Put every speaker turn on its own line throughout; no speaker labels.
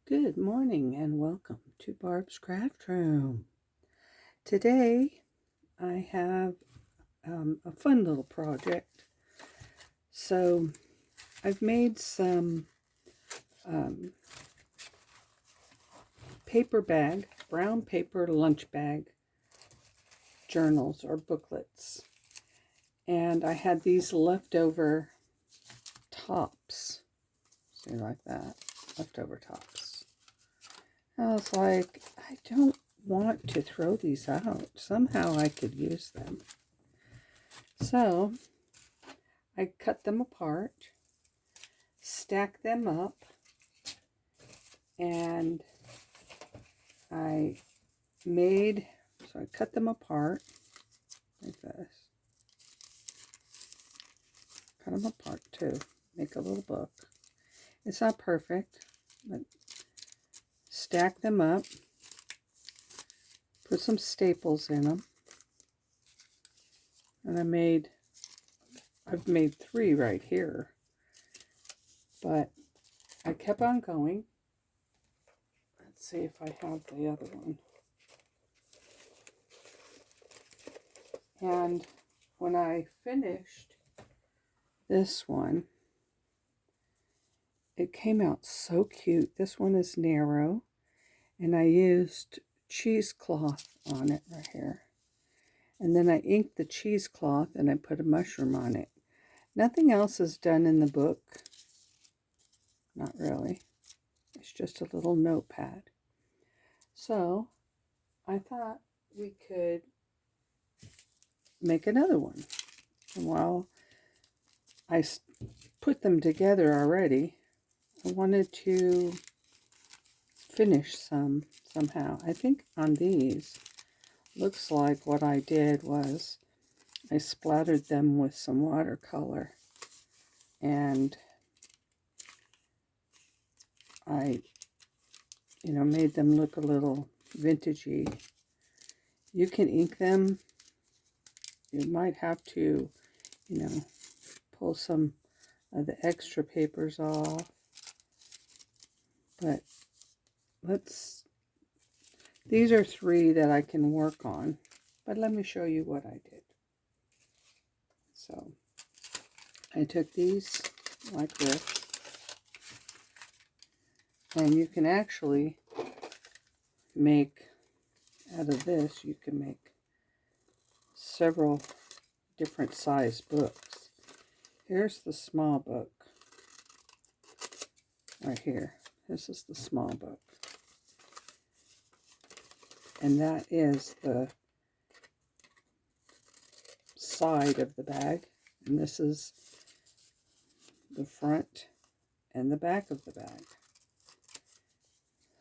Good morning and welcome to Barb's Craft Room. Today I have a fun little project. So I've made some paper bag, brown paper lunch bag journals or booklets. And I had these leftover tops. See, like that, leftover tops. I was like, I don't want to throw these out. Somehow I could use them. So I cut them apart, stacked them up, and I cut them apart like this. Cut them apart too. Make a little book. It's not perfect, but stack them up. Put some staples in them. And I've made 3 right here. But I kept on going. Let's see if I have the other one. And when I finished this one, it came out so cute. This one is narrow, and I used cheesecloth on it right here. And then I inked the cheesecloth and I put a mushroom on it. Nothing else is done in the book. Not really. It's just a little notepad. So I thought we could make another one. And while I put them together already, I wanted to finish somehow. I think on these, looks like what I did was I splattered them with some watercolor and I made them look a little vintagey. You can ink them. You might have to, pull some of the extra papers off. But these are 3 that I can work on. But let me show you what I did. So I took these like this. And you can actually make, out of this, you can make several different size books. Here's the small book. Right here. This is the small book. And that is the side of the bag. And this is the front and the back of the bag.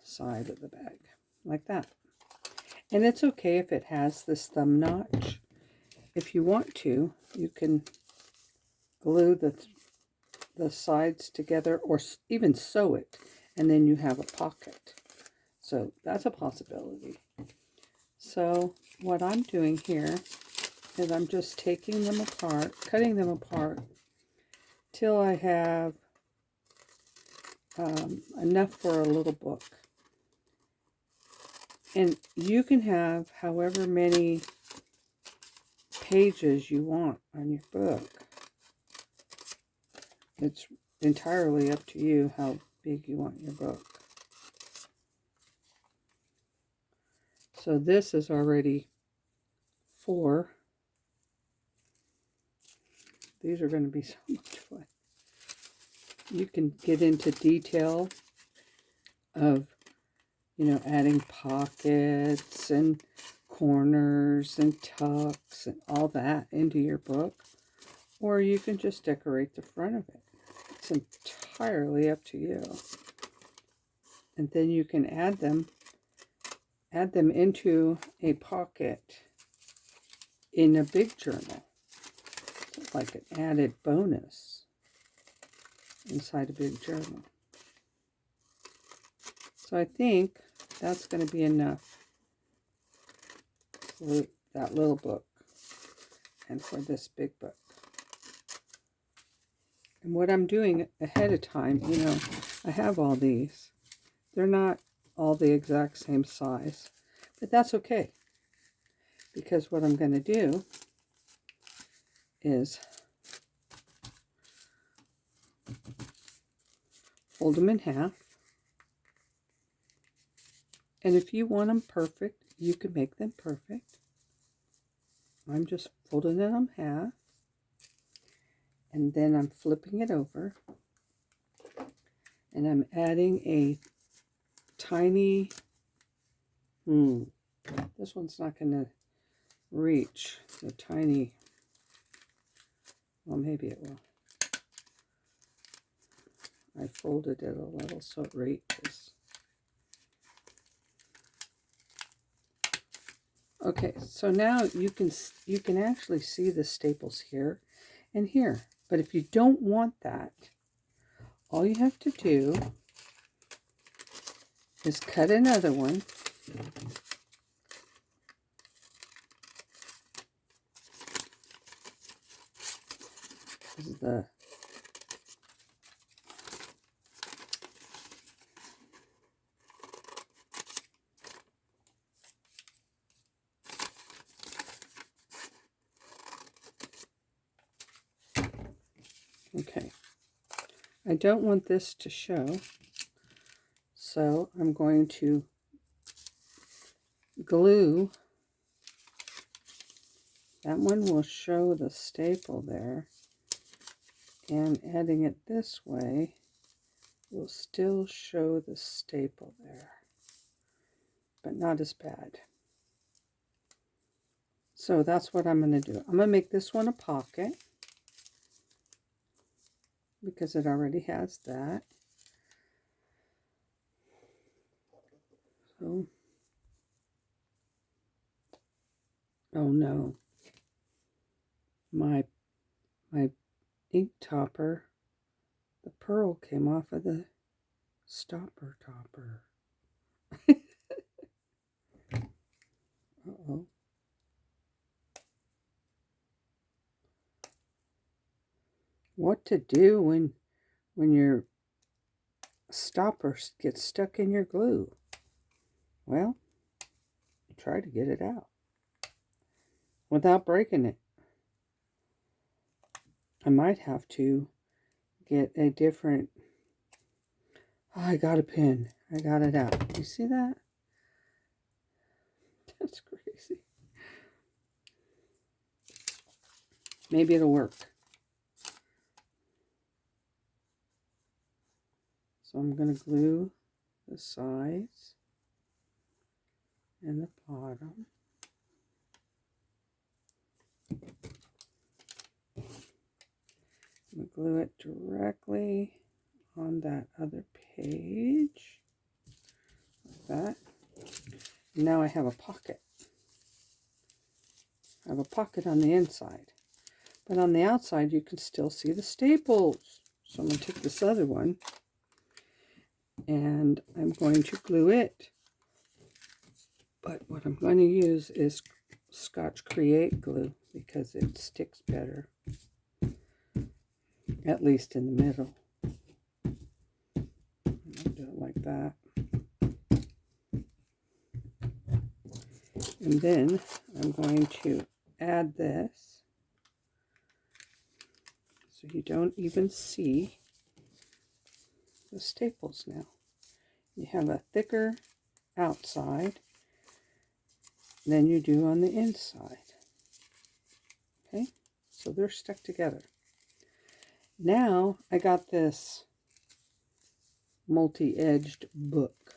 Side of the bag. Like that. And it's okay if it has this thumb notch. If you want to, you can glue the sides together or even sew it. And then you have a pocket. So that's a possibility. So what I'm doing here is I'm just taking them apart, cutting them apart till I have enough for a little book. And you can have however many pages you want on your book. It's entirely up to you how big you want your book. So this is already 4. These are going to be so much fun. You can get into detail of, adding pockets and corners and tucks and all that into your book. Or you can just decorate the front of it. It's entirely up to you. And then you can add them into a pocket in a big journal. It's like an added bonus inside a big journal. So I think that's going to be enough for that little book and for this big book. And what I'm doing ahead of time, I have all these They're not all the exact same size, but that's okay, because what I'm going to do is fold them in half. And if you want them perfect, you can make them perfect. I'm just folding them in half. And then I'm flipping it over. And I'm adding a tiny, this one's not going to reach the tiny, well, maybe it will. I folded it a little so it reaches. Okay, so now you can actually see the staples here and here. But if you don't want that, all you have to do is cut another one. This is the okay. I don't want this to show, so I'm going to glue. That one will show the staple there, and adding it this way will still show the staple there, but not as bad. So that's what I'm going to do. I'm going to make this one a pocket, because it already has that. So, oh no, my ink topper, the pearl came off of the stopper topper. Uh-oh. What to do when your stopper gets stuck in your glue? Well, try to get it out without breaking it. I might have to get a different... Oh, I got a pin. I got it out. You see that? That's crazy. Maybe it'll work. So I'm going to glue the sides and the bottom. I'm going to glue it directly on that other page, like that. And now I have a pocket. I have a pocket on the inside, but on the outside you can still see the staples. So I'm going to take this other one and I'm going to glue it. But what I'm going to use is Scotch Create glue because it sticks better, at least in the middle. I'll do it like that. And then I'm going to add this so you don't even see the staples now. You have a thicker outside than you do on the inside. Okay, so they're stuck together. Now I got this multi-edged book.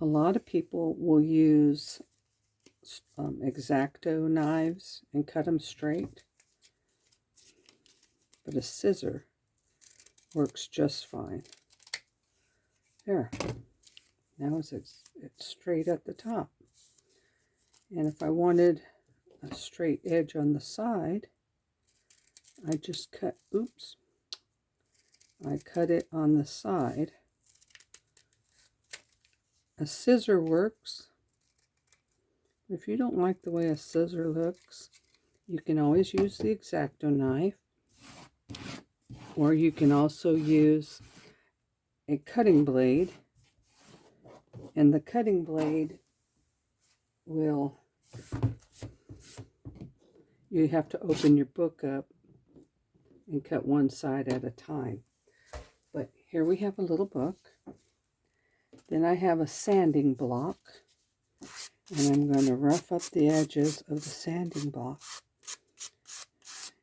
A lot of people will use X-Acto knives and cut them straight, but a scissor works just fine. There. Now it's straight at the top. And if I wanted a straight edge on the side, I just cut, I cut it on the side. A scissor works. If you don't like the way a scissor looks, you can always use the X-Acto knife, or you can also use a cutting blade, and the cutting blade will, you have to open your book up and cut one side at a time. But here we have a little book. Then I have a sanding block, and I'm going to rough up the edges of the sanding block.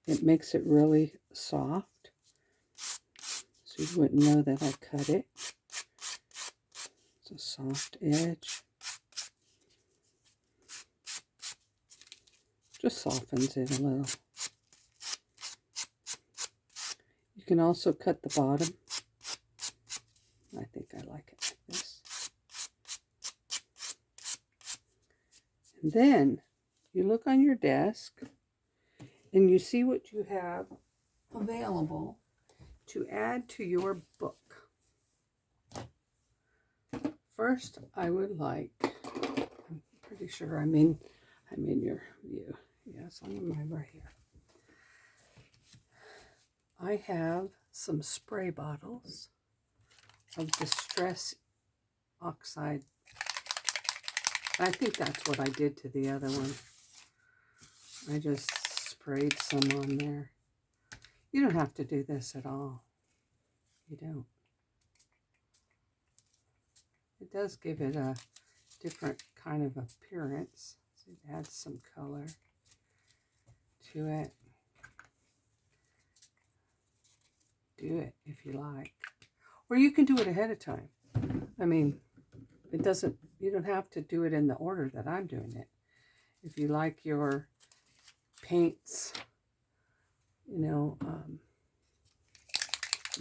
It makes it really soft, so you wouldn't know that I cut it. It's a soft edge. Just softens it a little. You can also cut the bottom. I think I like it like this. And then you look on your desk and you see what you have available to add to your book. First, I would like, I'm pretty sure I'm in your view. Yes, I'm right here. I have some spray bottles of Distress Oxide. I think that's what I did to the other one. I just sprayed some on there. You don't have to do this at all. You don't. It does give it a different kind of appearance. So it adds some color to it. Do it if you like. Or you can do it ahead of time. I mean, it doesn't, you don't have to do it in the order that I'm doing it. If you like your paints,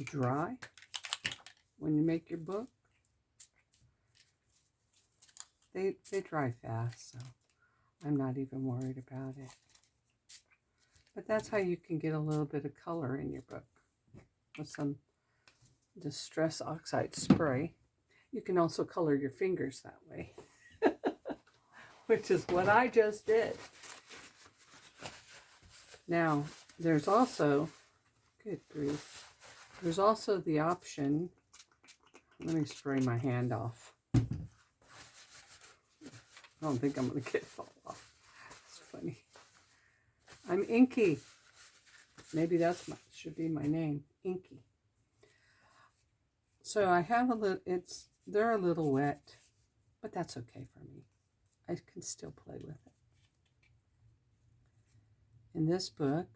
dry when you make your book, they dry fast, so I'm not even worried about it. But that's how you can get a little bit of color in your book with some Distress Oxide spray. You can also color your fingers that way, which is what I just did. Now, there's also, good grief, there's also the option, let me spray my hand off. I don't think I'm going to get it all off. It's funny. I'm Inky. Maybe that's should be my name, Inky. So I have a little, they're a little wet, but that's okay for me. I can still play with it. In this book,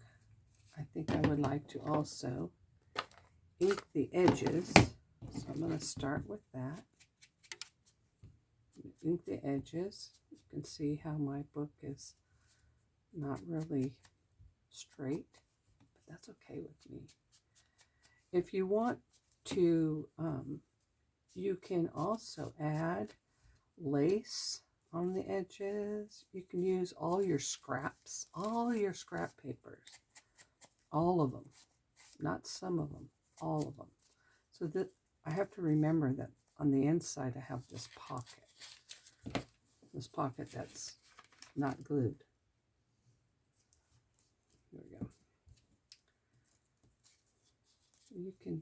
I think I would like to also ink the edges. So I'm going to start with that. Ink the edges. You can see how my book is not really straight, but that's okay with me. If you want to, you can also add lace on the edges. You can use all your scraps, all your scrap papers, all of them, not some of them, all of them. So that I have to remember that on the inside I have this pocket that's not glued. There we go. You can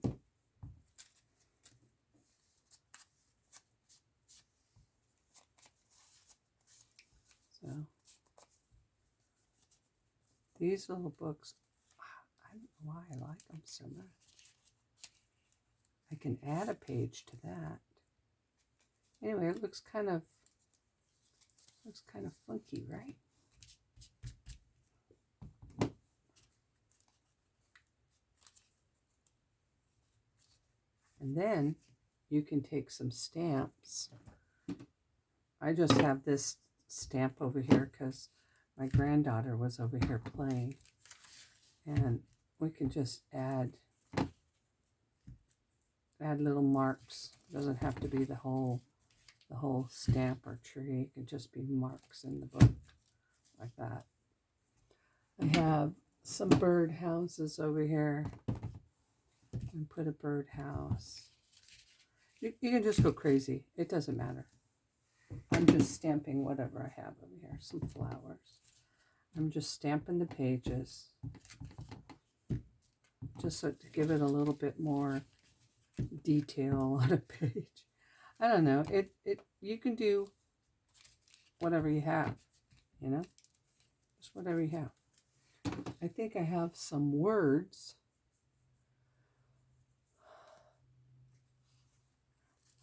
these little books, I don't know why I like them so much. I can add a page to that. Anyway, it looks kind of funky, right? And then you can take some stamps. I just have this stamp over here because my granddaughter was over here playing. And we can just add little marks. It doesn't have to be the whole stamp or tree. It can just be marks in the book like that. I have some bird houses over here. And put a bird house. You can just go crazy. It doesn't matter. I'm just stamping whatever I have over here. Some flowers. I'm just stamping the pages. Just so to give it a little bit more detail on a page. I don't know. You can do whatever you have, you know, just whatever you have. I think I have some words.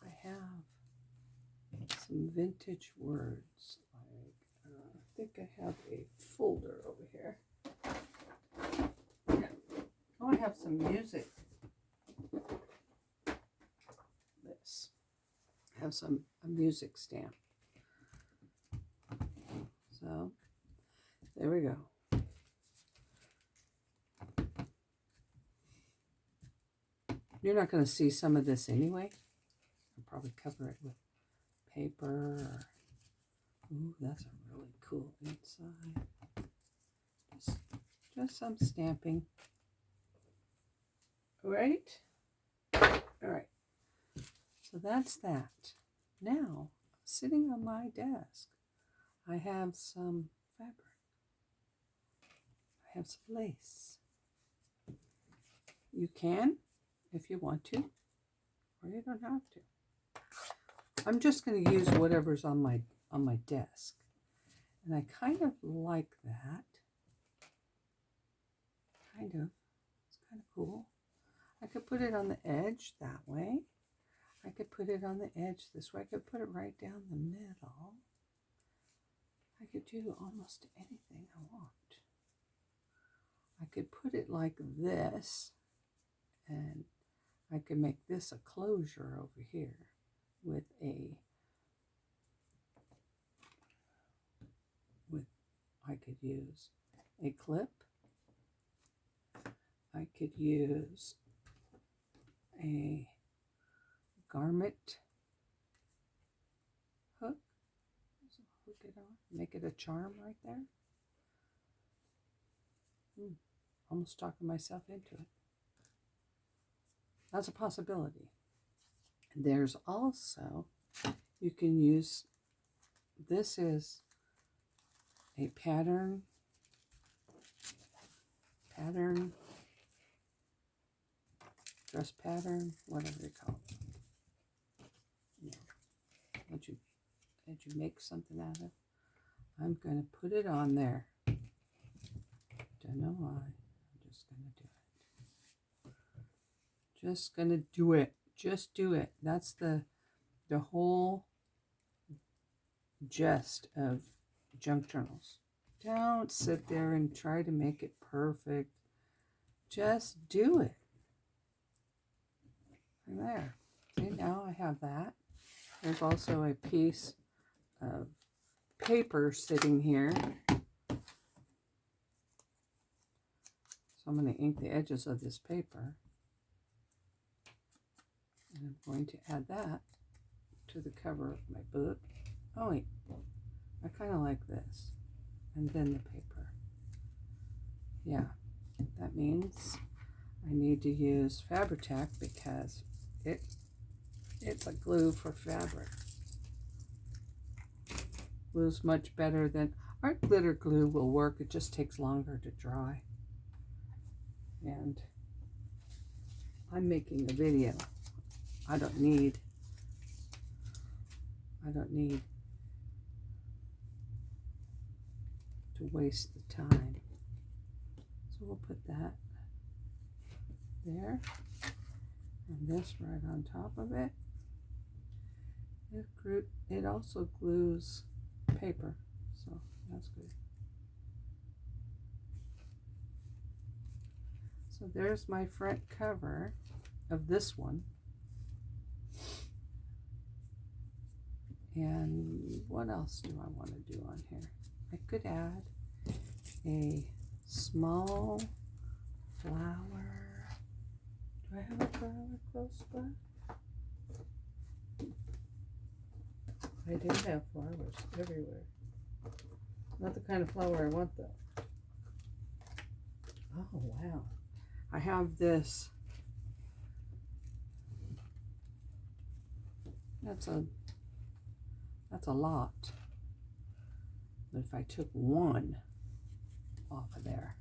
I have some vintage words. I think I have a folder over here. Oh, I have some music. This. I have a music stamp. So, there we go. You're not going to see some of this anyway. I'll probably cover it with paper. Ooh, that's a really cool inside. Just some stamping. All right? All right. So that's that. Now, sitting on my desk, I have some fabric. I have some lace. You can, if you want to, or you don't have to. I'm just going to use whatever's on my desk. And I kind of like that. Kind of. It's kind of cool. I could put it on the edge that way. I could put it on the edge this way. I could put it right down the middle. I could do almost anything I want. I could put it like this, and I could make this a closure over here with I could use a clip. I could use a garment hook. So hook it on, make it a charm right there. Almost talking myself into it. That's a possibility. There's also, you can use, this is a pattern, dress pattern, whatever you call it. Yeah. That you make something out of. I'm going to put it on there. Don't know why. I'm just going to do it. Just going to do it. Just do it. That's the whole gist of junk journals. Don't sit there and try to make it perfect. Just do it. And there. See, now I have that. There's also a piece of paper sitting here. So I'm going to ink the edges of this paper. And I'm going to add that to the cover of my book. Oh wait, I kind of like this. And then the paper. Yeah, that means I need to use Fabri-Tac because it's a glue for fabric. Glue's much better than, art glitter glue will work, it just takes longer to dry. And I'm making a video. I don't need to waste the time. So we'll put that there, and this right on top of it. It also glues paper, so that's good. So there's my front cover of this one. And what else do I want to do on here? I could add a small flower. Do I have a flower close by? I do have flowers everywhere. Not the kind of flower I want though. Oh wow. I have this. That's a lot. But if I took one off of there.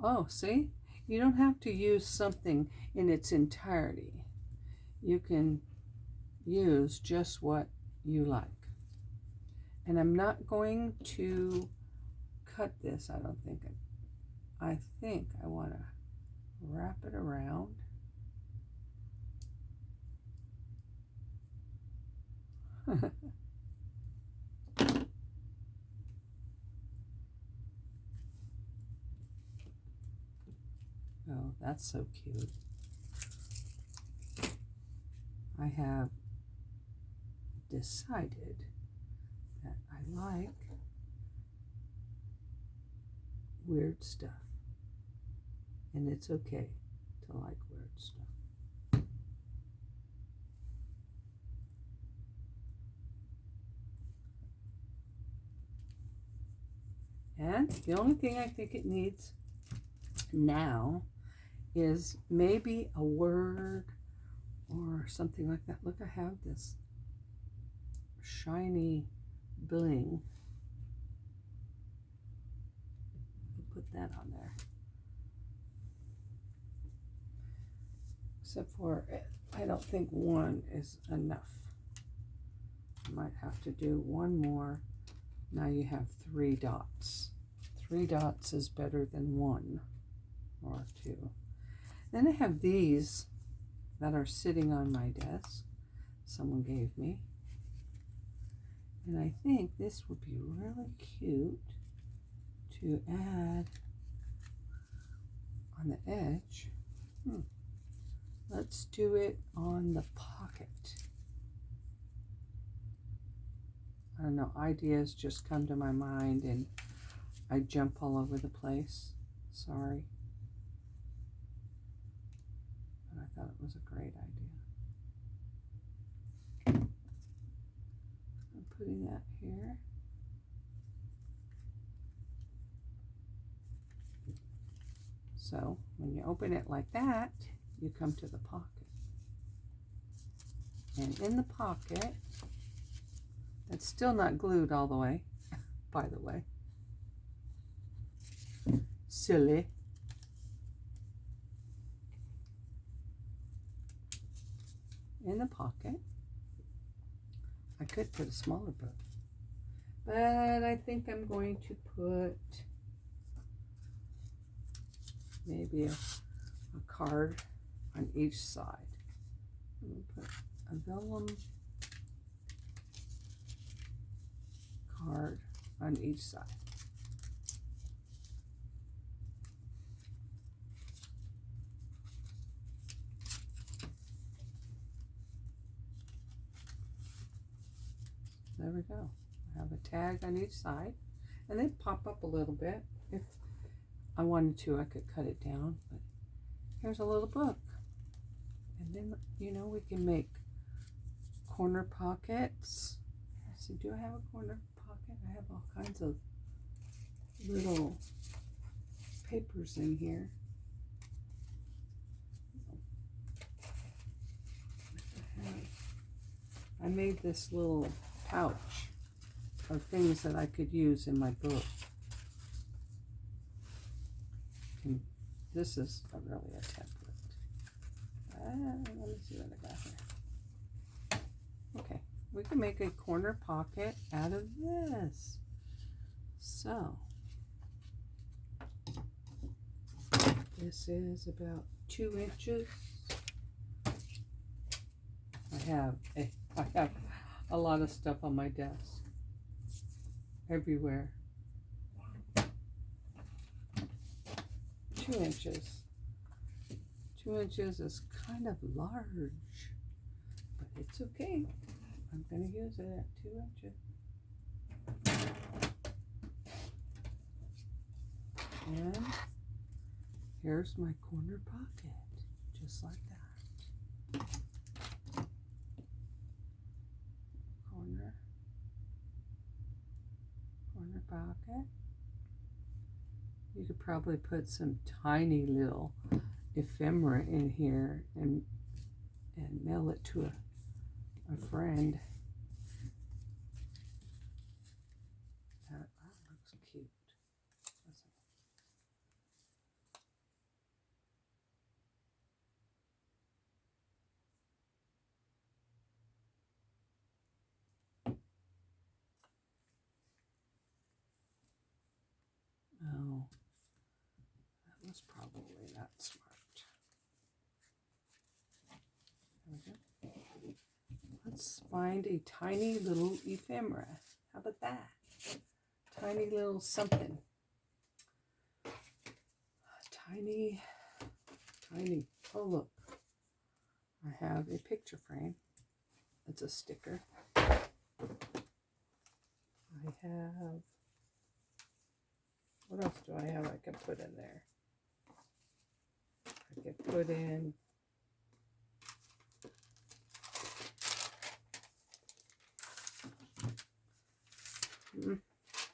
Oh, see? You don't have to use something in its entirety. You can use just what you like. And I'm not going to cut this, I don't think. I think I want to wrap it around. Oh, that's so cute. I have decided that I like weird stuff. And it's okay to like weird stuff. And the only thing I think it needs now is maybe a word or something like that. Look, I have this shiny bling. Put that on there. Except for, I don't think one is enough. I might have to do one more. Now you have 3 dots. 3 dots is better than 1 or 2. Then I have these that are sitting on my desk. Someone gave me. And I think this would be really cute to add on the edge. Let's do it on the pocket. I don't know, ideas just come to my mind and I jump all over the place. Sorry. But I thought it was a great idea. I'm putting that here. So when you open it like that, you come to the pocket. And in the pocket, it's still not glued all the way, by the way. Silly. In the pocket, I could put a smaller book, but I think I'm going to put maybe a card on each side. I'm going to put a vellum card on each side. There we go. I have a tag on each side, and they pop up a little bit. If I wanted to, I could cut it down, but here's a little book. And then, you know, we can make corner pockets. Let's see, do I have a corner pocket? I have all kinds of little papers in here. I made this little pouch of things that I could use in my book. And this is really a template. Let me see what I got here. Okay, we can make a corner pocket out of this. So, this is about 2 inches. I have a lot of stuff on my desk, everywhere. 2 inches. 2 inches is kind of large, but it's okay. I'm going to use it at 2 inches. And here's my corner pocket, just like that. Corner pocket. You could probably put some tiny little ephemera in here and mail it to a friend. That looks cute. That's probably not smart. There we go. Let's find a tiny little ephemera. How about that? Tiny little something. Tiny. Oh, look. I have a picture frame. It's a sticker. I have, what else do I have I can put in there? I can put in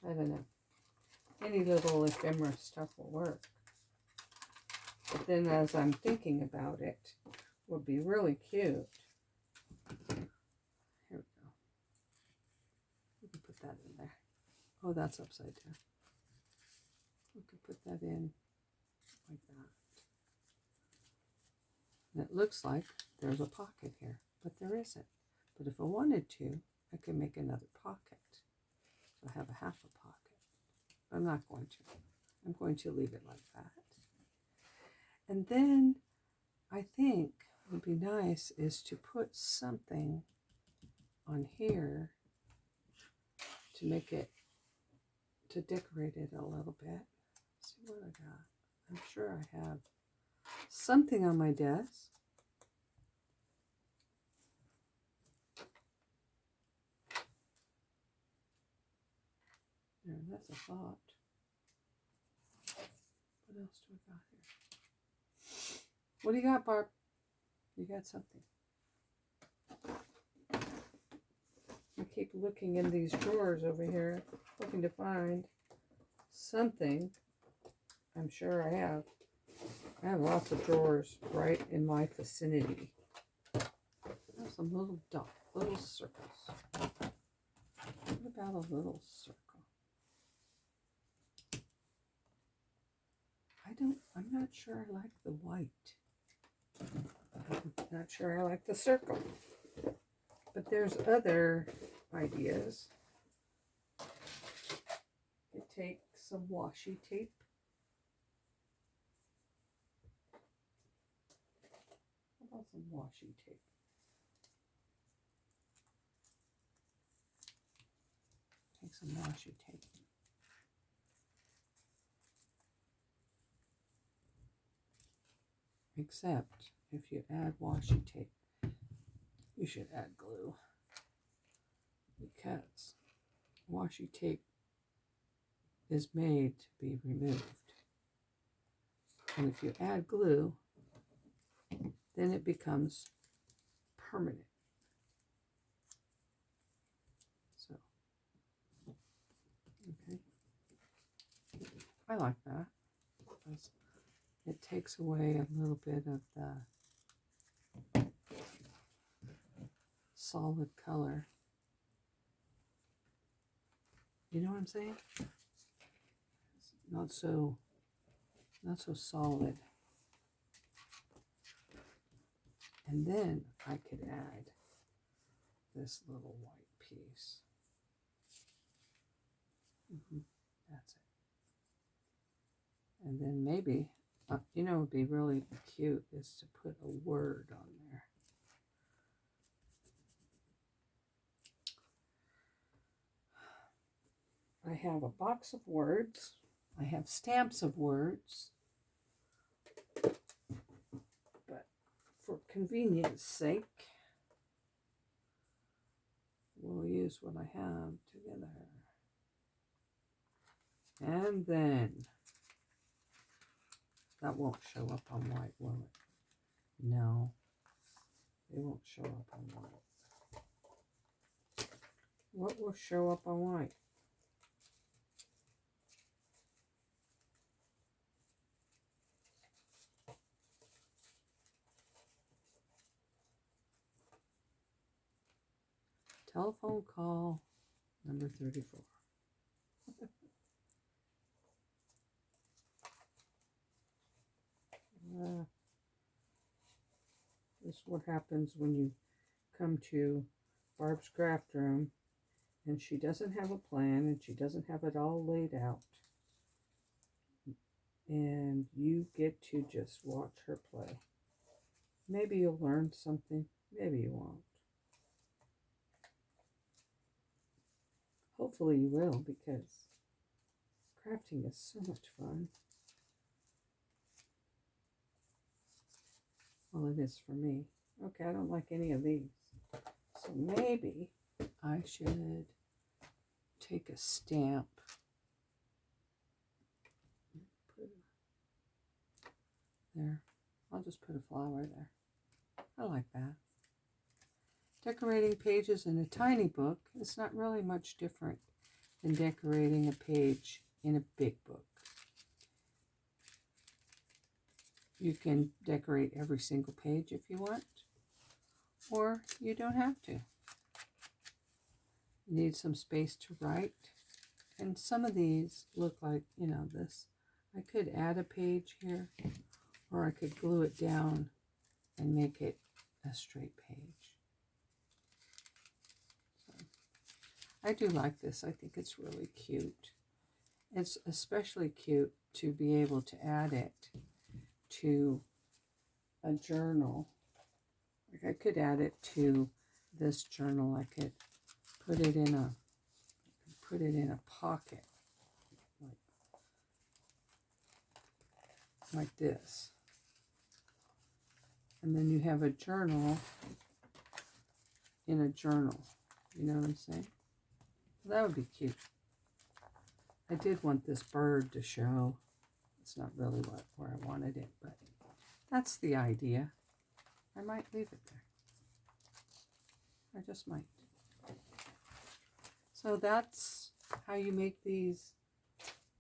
I don't know. Any little ephemera stuff will work. But then as I'm thinking about it, would be really cute. Here we go. We can put that in there. Oh, that's upside down. We can put that in like that. And it looks like there's a pocket here, but there isn't. But if I wanted to, I could make another pocket. So I have a half a pocket. But I'm not going to. I'm going to leave it like that. And then I think what would be nice is to put something on here to make it, to decorate it a little bit. Let's see what I got. I'm sure I have something on my desk. There, that's a thought. What else do I got here? What do you got, Barb? You got something. I keep looking in these drawers over here, looking to find something. I'm sure I have. I have lots of drawers right in my vicinity. I have some little dots, little circles. What about a little circle? I'm not sure I like the white. I'm not sure I like the circle. But there's other ideas. You take some washi tape. How about some washi tape? Take some washi tape. Except if you add washi tape, you should add glue, because washi tape is made to be removed. And if you add glue, then it becomes permanent. So, okay. I like that. It takes away a little bit of the solid color. You know what I'm saying? It's not so solid. And then I could add this little white piece. That's it. And then maybe, you know, it would be really cute is to put a word on there. I have a box of words. I have stamps of words. But for convenience sake, we'll use what I have together. And then, that won't show up on white, will it? No, it won't show up on white. What will show up on white? Telephone call number 34. This is what happens when you come to Barb's craft room and she doesn't have a plan and she doesn't have it all laid out. and you get to just watch her play. Maybe you'll learn something, maybe you won't. Hopefully you will, because crafting is so much fun. Well, it is for me. Okay, I don't like any of these. So maybe I should take a stamp. Put there. I'll just put a flower there. I like that. Decorating pages in a tiny book is not really much different than decorating a page in a big book. You can decorate every single page if you want, or you don't have to. You need some space to write, and some of these look like, you know, this. I could add a page here, or I could glue it down and make it a straight page. So, I do like this. I think it's really cute. It's especially cute to be able to add it to a journal. Like I could add it to this journal. I could put it in a pocket like this. And then you have a journal in a journal. You know what I'm saying? That would be cute. I did want this bird to show. It's not really where I wanted it, but that's the idea. I might leave it there. I just might. So that's how you make these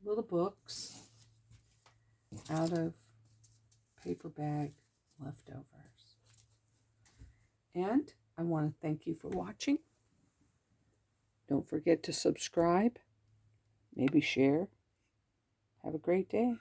little books out of paper bag leftovers. And I want to thank you for watching. Don't forget to subscribe, maybe share. Have a great day.